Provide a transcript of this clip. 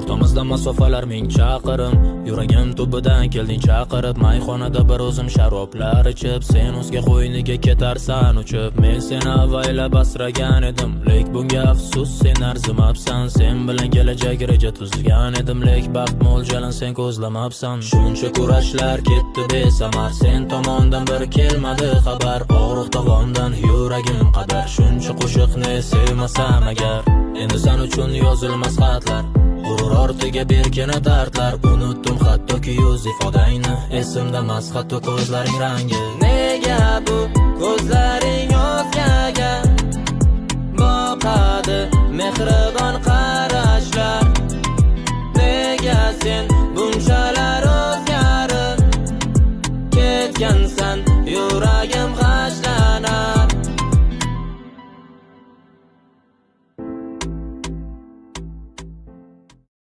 o'rtamizda masofalar ming chaqirim. Yuragim tubidan kelding chaqirib, mayxonada bir o'zim sharoblar ichib, sen o'zga qo'yniga ketarsan uchib. Men seni avaylab asragan edim, lek bunga afsus, sen arzimabsan. Sen bilan kelajak reja tuzgan edim, lek baxt mo'ljalin sen ko'zlamabsan. Shuncha kurashlar ketdi besamar, sen tomondan bir kelmadi xabar. Og'riq tovondan yuragim qadar, shuncha qo'shiqni sevmasam agar. Endi sen uchun yozilmas xatlar, g'urur ortiga berkina dardlar. Unutdim hattoki yuz ifodangni, esimdamas hatto ko'zlaring rangi. Nega bu ko'zlaring o'zgaga boqadi, mehribon